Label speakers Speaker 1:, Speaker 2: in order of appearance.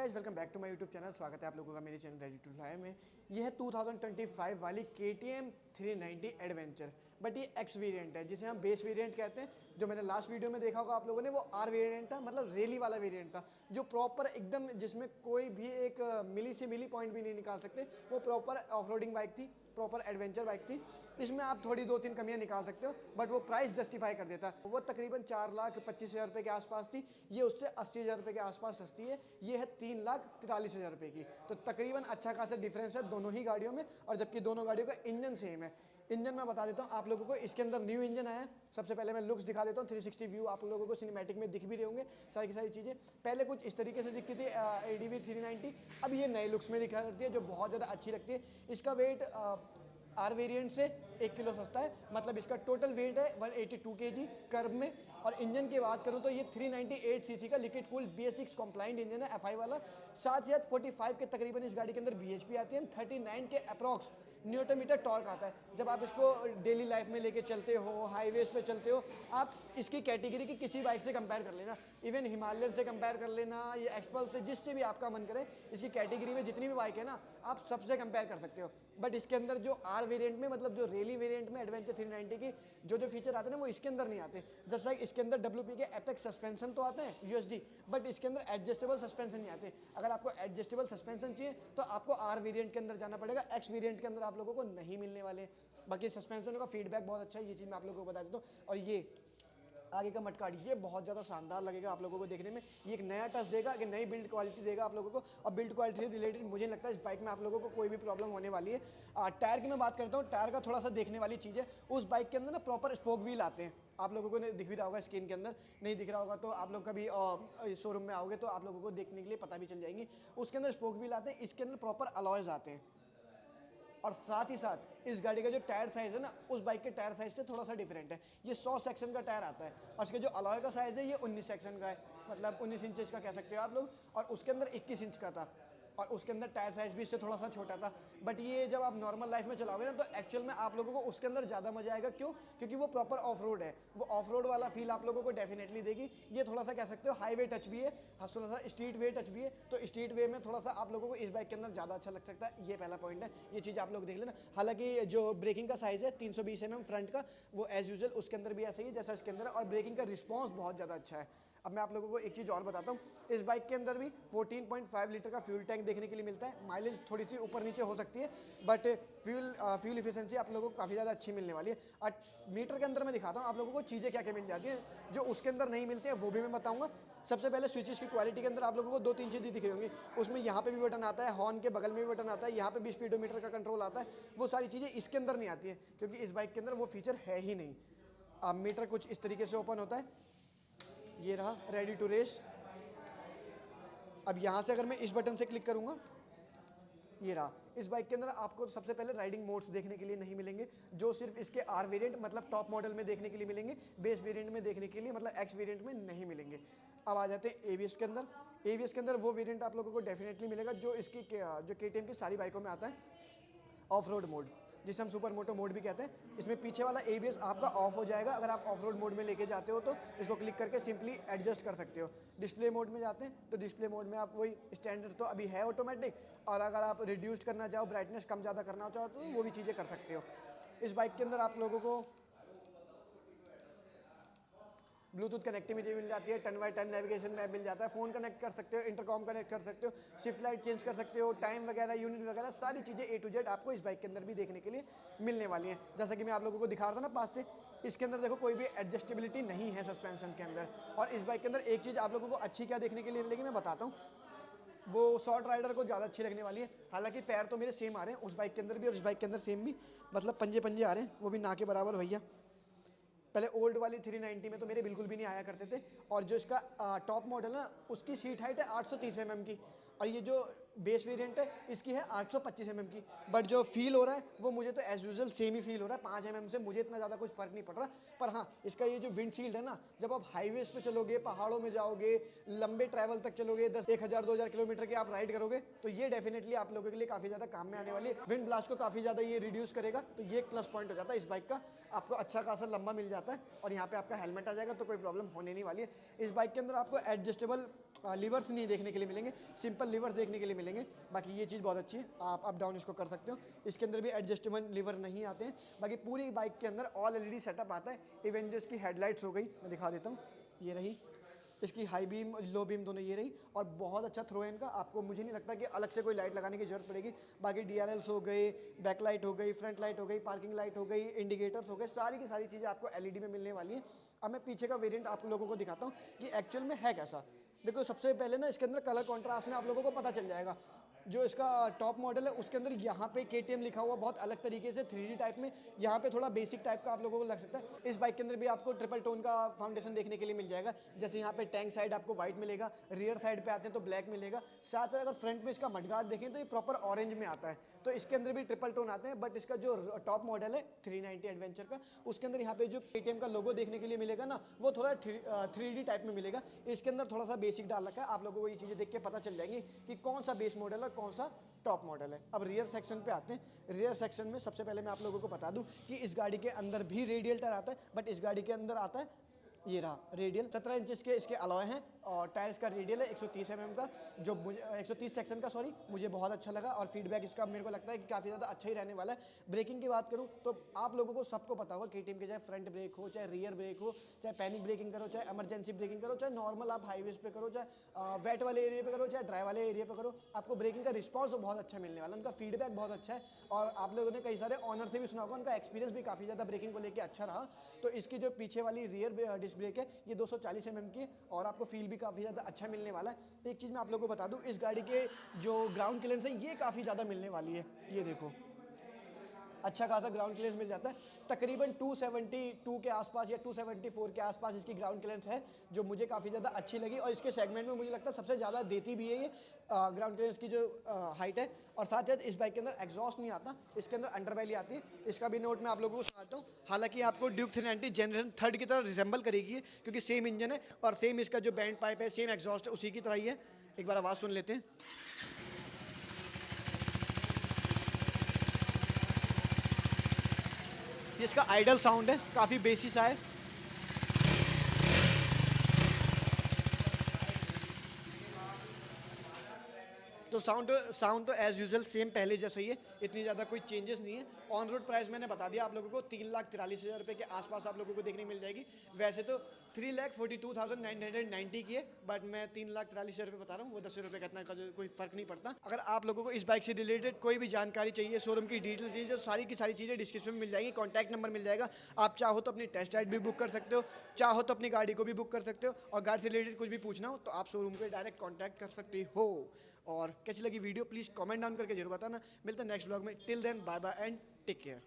Speaker 1: Guys, welcome back to my YouTube channel. स्वागत है आप लोगों का मेरे चैनल रेडी टू फ्लाई में। यह है 2025 वाली KTM 390 एडवेंचर, बट ये एक्स वेरिएंट है जिसे हम बेस वेरिएंट कहते हैं। जो मैंने लास्ट वीडियो में देखा होगा आप लोगों ने, वो आर वेरिएंट था, मतलब रैली वाला वेरिएंट था, जो प्रॉपर एकदम जिसमें कोई भी एक मिली से मिली पॉइंट भी नहीं निकाल सकते। वो प्रॉपर ऑफ रोडिंग बाइक थी, प्रॉपर एडवेंचर बाइक थी। इसमें आप थोड़ी 2-3 कमियां निकाल सकते हो, बट वो प्राइस जस्टिफाई कर देता है। वो तकरीबन 4,25,000 रुपये के आसपास थी, ये उससे 80,000 रुपये के आसपास सस्ती है। ये है 3,43,000 रुपये की, तो तकरीबन अच्छा खासा डिफरेंस है दोनों ही गाड़ियों में। और जबकि दोनों गाड़ियों का इंजन सेम है। इंजन मैं बता देता हूँ आप लोगों को, इसके अंदर न्यू इंजन आया है। सबसे पहले मैं लुक्स दिखा देता हूँ, 360 व्यू आप लोगों को सिनेमैटिक में दिख भी रहे होंगे सारी की सारी चीज़ें। पहले कुछ इस तरीके से दिखती थी ADV 390, अब ये नए लुक्स में दिखा करती है, जो बहुत ज़्यादा अच्छी लगती है। इसका वेट आर वेरिएंट से 1 किलो सस्ता है, मतलब इसका टोटल वेट है 182 kg कर्व में। और इंजन की बात करूं तो ये 398 सीसी का liquid cooled BS6 complaint engine है, FI वाला। साथ ही साथ 45 के तकरीबन इस गाड़ी के अंदर BHP आती है, 39 के अप्रॉक्स न्यूटन मीटर टॉर्क आता है। जब आप इसको डेली लाइफ में लेके चलते हो, हाईवेज पे चलते हो, आप इसकी कैटेगरी की किसी बाइक से कंपेयर कर लेना, इवन हिमालयन से कंपेयर कर लेना या एक्सपल्स से, जिससे भी आपका मन करे। इसकी कैटेगरी में जितनी भी बाइक है ना, आप सबसे कंपेयर कर सकते हो। बट इसके अंदर जो आर वेरिएंट में, मतलब जो रैली वेरिएंट में एडवेंचर 390 की जो फीचर आते हैं ना, वो इसके अंदर नहीं आते। जैसा कि इसके अंदर WP के एपेक्स सस्पेंशन तो आते हैं USD, बट इसके अंदर एडजस्टेबल सस्पेंशन नहीं आते। अगर आपको एडजस्टेबल सस्पेंशन चाहिए तो आपको आर वेरिएंट के अंदर जाना पड़ेगा, एक्स वेरिएंट के अंदर आप लोगों को नहीं मिलने वाले। बाकी सस्पेंशन का फीडबैक बहुत अच्छा है, ये चीज़ मैं आप लोगों को बता देता हूँ। और ये आगे का मटकाड़, ये बहुत ज़्यादा शानदार लगेगा आप लोगों को देखने में। ये एक नया टच देगा, एक नई बिल्ड क्वालिटी देगा आप लोगों को। और बिल्ड क्वालिटी से रिलेटेड मुझे नहीं लगता है इस बाइक में आप लोगों को कोई भी प्रॉब्लम होने वाली है। टायर की मैं बात करता हूँ, टायर का थोड़ा सा देखने वाली चीज़ है। उस बाइक के अंदर ना प्रॉपर स्पोक व्हील आते हैं, आप लोगों को दिख भी रहा होगा स्क्रीन के अंदर। नहीं दिख रहा होगा तो आप लोग कभी शोरूम में आओगे तो आप लोगों को देखने के लिए पता भी चल जाएंगे। उसके अंदर स्पोक व्हील आते हैं, इसके अंदर प्रॉपर अलॉयज आते हैं। और साथ ही साथ इस गाड़ी का जो टायर साइज़ है ना, उस बाइक के टायर साइज़ से थोड़ा सा डिफरेंट है। ये 100 सेक्शन का टायर आता है, और इसके जो अलॉय का साइज़ है ये 19 सेक्शन का है, मतलब 19 इंचेस का कह सकते हो आप लोग। और उसके अंदर 21 इंच का था, और उसके अंदर टायर साइज़ भी इससे थोड़ा सा छोटा था। बट ये जब आप नॉर्मल लाइफ में चलाओगे ना, तो एक्चुअल में आप लोगों को उसके अंदर ज़्यादा मजा आएगा। क्यों? क्योंकि वो प्रॉपर ऑफ रोड है, वो ऑफ रोड वाला फील आप लोगों को डेफिनेटली देगी। ये थोड़ा सा कह सकते हो हाईवे टच भी है, थोड़ा सा स्ट्रीट वे टच भी है। तो स्ट्रीट वे में थोड़ा सा आप लोगों को इस बाइक के अंदर ज़्यादा अच्छा लग सकता है, ये पहला पॉइंट है। ये चीज़ आप लोग देख लेना। हालांकि जो ब्रेकिंग का साइज़ है 320 mm फ्रंट का, वो एज यूजुअल उसके अंदर भी ऐसा ही है जैसा इसके अंदर है। और ब्रेकिंग का रिस्पॉन्स बहुत ज़्यादा अच्छा है। अब मैं आप लोगों को एक चीज़ और बताता हूँ, इस बाइक के अंदर भी 14.5 लीटर का फ्यूल टैंक देखने के लिए मिलता है। माइलेज थोड़ी सी ऊपर नीचे हो सकती है, बट फ्यूल इफिशिएंसी आप लोगों को काफ़ी ज़्यादा अच्छी मिलने वाली है। और मीटर के अंदर मैं दिखाता हूँ आप लोगों को चीज़ें क्या क्या मिल जाती हैं जो उसके अंदर नहीं मिलती है, वो भी मैं बताऊँगा। सबसे पहले स्विचेस की क्वालिटी के अंदर आप लोगों को 2-3 चीज़ें दिख रही होंगी। उसमें यहाँ पे भी बटन आता है, हॉर्न के बगल में भी बटन आता है, यहाँ पे भी स्पीडोमीटर का कंट्रोल आता है। वो सारी चीज़ें इसके अंदर नहीं आती है, क्योंकि इस बाइक के अंदर वो फीचर है ही नहीं। अब मीटर कुछ इस तरीके से ओपन होता है, ये रहा रेडी टू रेस। अब यहाँ से अगर मैं इस बटन से क्लिक करूँगा, ये रहा। इस बाइक के अंदर आपको सबसे पहले राइडिंग मोड्स देखने के लिए नहीं मिलेंगे, जो सिर्फ इसके आर वेरिएंट मतलब टॉप मॉडल में देखने के लिए मिलेंगे। बेस वेरिएंट में देखने के लिए मतलब एक्स वेरिएंट में नहीं मिलेंगे। अब आ जाते हैं ABS के अंदर। ABS के अंदर वो वेरिएंट आप लोगों को डेफिनेटली मिलेगा जो इसकी जो KTM की सारी बाइकों में आता है, ऑफ रोड मोड, जिसे हम सुपर मोटो मोड भी कहते हैं। इसमें पीछे वाला ABS आपका ऑफ हो जाएगा अगर आप ऑफ रोड मोड में लेके जाते हो, तो इसको क्लिक करके सिंपली एडजस्ट कर सकते हो। डिस्प्ले मोड में जाते हैं तो डिस्प्ले मोड में आप वही स्टैंडर्ड तो अभी है ऑटोमेटिक, और अगर आप रिड्यूस्ड करना चाहो, ब्राइटनेस कम ज़्यादा करना चाहो, तो वो भी चीज़ें कर सकते हो। इस बाइक के अंदर आप लोगों को ब्लूटूथ कनेक्टिविटी मिल जाती है, 10x10 नेविगेशन मैप मिल जाता है, फ़ोन कनेक्ट कर सकते हो, इंटरकॉम कनेक्ट कर सकते हो, शिफ्ट लाइट चेंज कर सकते हो, टाइम वगैरह, यूनिट वगैरह, सारी चीज़ें A to Z आपको इस बाइक के अंदर भी देखने के लिए मिलने वाली हैं। जैसा कि मैं आप लोगों को दिखा रहा था ना पास से, इसके अंदर देखो कोई भी एडजस्टेबिलिटी नहीं है सस्पेंशन के अंदर। और इस बाइक के अंदर एक चीज़ आप लोगों को अच्छी क्या देखने के लिए मिलेगी मैं बताता हूँ, वो शॉर्ट राइडर को ज़्यादा अच्छी लगने वाली है। हालांकि पैर तो मेरे सेम आ रहे हैं उस बाइक के अंदर भी और इस बाइक के अंदर सेम भी, मतलब पंजे पंजे आ रहे हैं, वो भी ना के बराबर भैया। पहले ओल्ड वाली 390 में तो मेरे बिल्कुल भी नहीं आया करते थे। और जो इसका टॉप मॉडल है ना, उसकी सीट हाइट है 830 mm की, और ये जो बेस वेरिएंट है इसकी है 825 mm की। बट जो फील हो रहा है वो मुझे तो एज यूजुअल सेम ही फील हो रहा है, 5 mm से मुझे इतना ज़्यादा कुछ फ़र्क नहीं पड़ रहा। पर हाँ, इसका ये जो विंडशील्ड है ना, जब आप हाईवेज पे चलोगे, पहाड़ों में जाओगे, लंबे ट्रैवल तक चलोगे, 1000-2000 किलोमीटर की आप राइड करोगे, तो ये डेफिनेटली आप लोगों के लिए काफ़ी ज़्यादा काम में आने वाली है। विंड ब्लास्ट को काफ़ी ज़्यादा ये रिड्यूस करेगा, तो ये एक प्लस पॉइंट हो जाता है इस बाइक का। आपको अच्छा खासा लंबा मिल जाता है, और यहाँ पे आपका हेलमेट आ जाएगा, तो कोई प्रॉब्लम होने नहीं वाली है। इस बाइक के अंदर आपको एडजस्टेबल लीवर्स नहीं देखने के लिए मिलेंगे, सिंपल लीवर्स देखने के लिए मिलेंगे। बाकी ये चीज़ बहुत अच्छी है, आप अप डाउन इसको कर सकते हो। इसके अंदर भी एडजस्टेबल लीवर नहीं आते हैं। बाकी पूरी बाइक के अंदर ऑल एलईडी सेटअप आता है। इवन जो इसकी हेडलाइट्स हो गई, मैं दिखा देता हूँ, ये रही इसकी हाई बीम लो बीम दोनों ये रही, और बहुत अच्छा थ्रो है इनका। आपको मुझे नहीं लगता कि अलग से कोई लाइट लगाने की जरूरत पड़ेगी। बाकी DRLs हो गए, बैक लाइट हो गई, फ्रंट लाइट हो गई, पार्किंग लाइट हो गई, इंडिकेटर्स हो गए, सारी की सारी चीज़ें आपको LED में मिलने वाली है। अब मैं पीछे का वेरिएंट आप लोगों को दिखाता हूँ कि एक्चुअल में है कैसा। देखो सबसे पहले ना इसके अंदर कलर कॉन्ट्रास्ट में आप लोगों को पता चल जाएगा। जो इसका टॉप मॉडल है उसके अंदर यहाँ पे KTM लिखा हुआ बहुत अलग तरीके से 3D टाइप में, यहाँ पे थोड़ा बेसिक टाइप का आप लोगों को लग सकता है। इस बाइक के अंदर भी आपको ट्रिपल टोन का फाउंडेशन देखने के लिए मिल जाएगा। जैसे यहाँ पे टैंक साइड आपको व्हाइट मिलेगा, रियर साइड पे आते हैं तो ब्लैक मिलेगा। साथ साथ अगर फ्रंट में इसका मडगार्ड देखें तो ये प्रॉपर ऑरेंज में आता है। तो इसके अंदर भी ट्रिपल टोन आते हैं। बट इसका जो टॉप मॉडल है 390 एडवेंचर का, उसके अंदर यहाँ पे जो KTM का लोगो देखने के लिए मिलेगा ना, वो थोड़ा 3D टाइप में मिलेगा। इसके अंदर थोड़ा सा बेसिक डाल रखा है। आप लोगों को ये चीज़ें देख के पता चल जाएंगी कि कौन सा बेस मॉडल और कौन सा टॉप मॉडल है। अब रियर सेक्शन पे आते हैं। रियर सेक्शन में सबसे पहले मैं आप लोगों को बता दूं कि इस गाड़ी के अंदर भी रेडियल टायर आता है, बट इस गाड़ी के अंदर आता है ये रहा रेडियल 17 इंचेस के इसके अलॉय हैं, और टायर्स का रेडियल है 130 mm का, जो मुझे 130 सेक्शन का, सॉरी, मुझे बहुत अच्छा लगा। और फीडबैक इसका मेरे को लगता है कि काफ़ी ज़्यादा अच्छा ही रहने वाला है। ब्रेकिंग की बात करूँ तो आप लोगों को सबको पता होगा KTM के, चाहे फ्रंट ब्रेक हो, चाहे रियर ब्रेक हो, चाहे पैनिक ब्रेकिंग करो, चाहे इमरजेंसी ब्रेकिंग करो, चाहे नॉर्मल आप हाईवेज पे करो, चाहे वेट वाले एरिया पे करो, चाहे ड्राई वाले एरिया पे करो, आपको ब्रेकिंग का रिस्पॉन्स बहुत अच्छा मिलने वाला है। उनका फीडबैक बहुत अच्छा है। और आप लोगों ने कई सारे ऑनर से भी सुना होगा, उनका एक्सपीरियंस भी काफ़ी ज़्यादा ब्रेकिंग को लेकर अच्छा रहा। तो इसकी जो पीछे वाली रियर डिस्क ब्रेक है ये 240 mm की, और आपको फील भी काफ़ी ज़्यादा अच्छा मिलने वाला है। एक चीज़ मैं आप लोगों को बता दूं, इस गाड़ी के जो ग्राउंड क्लियरेंस है ये काफ़ी ज़्यादा मिलने वाली है। ये देखो अच्छा खासा ग्राउंड क्लियरेंस मिल जाता है। तकरीबन 272 के आसपास या 274 के आसपास इसकी ग्राउंड क्लियरेंस है, जो मुझे काफ़ी ज़्यादा अच्छी लगी। और इसके सेगमेंट में मुझे लगता है सबसे ज़्यादा देती भी है ये ग्राउंड क्लियरेंस की जो हाइट है। और साथ साथ इस बाइक के अंदर एग्जॉस्ट नहीं आता, इसके अंदर अंडरबेली आती है। इसका भी नोट मैं आप लोगों को सुनाता हूँ। हालांकि आपको ड्यूक 390 जनरेशन 3 की तरह रिजेंबल करेगी, क्योंकि सेम इंजन है और सेम इसका जो बैंड पाइप है, सेम एग्जॉस्ट है, उसी की तरह ही है। एक बार आवाज़ सुन लेते हैं। ये इसका आइडल साउंड है, काफ़ी बेसी सा है। तो साउंड तो एज यूजुअल सेम पहले जैसा ही है, इतनी ज़्यादा कोई चेंजेस नहीं है। ऑन रोड प्राइस मैंने बता दिया आप लोगों को, 3,43,000 रुपये के आसपास आप लोगों को देखने मिल जाएगी। वैसे तो 3,42,990 की है, बट मैं 3,43,000 रुपये बता रहा हूँ। वो 10 रुपये का इतना का कोई फ़र्क नहीं पड़ता। अगर आप लोगों को इस बाइक से रिलेटेड कोई भी जानकारी चाहिए, शोरूम की डिटेल चाहिए, जो सारी की सारी चीज़ें डिस्क्रिप्शन में मिल जाएंगी। कॉन्टैक्ट नंबर मिल जाएगा। आप चाहो तो अपनी टेस्ट राइड भी बुक कर सकते हो, चाहो तो अपनी गाड़ी को भी बुक कर सकते हो, और गाड़ी से रिलेटेड कुछ भी पूछना हो तो आप शोरूम पे डायरेक्ट कॉन्टैक्ट कर सकते हो। और कैसी लगी वीडियो प्लीज़ कमेंट डाउन करके जरूर बताना। मिलते हैं नेक्स्ट व्लॉग में। Till then bye bye and take care.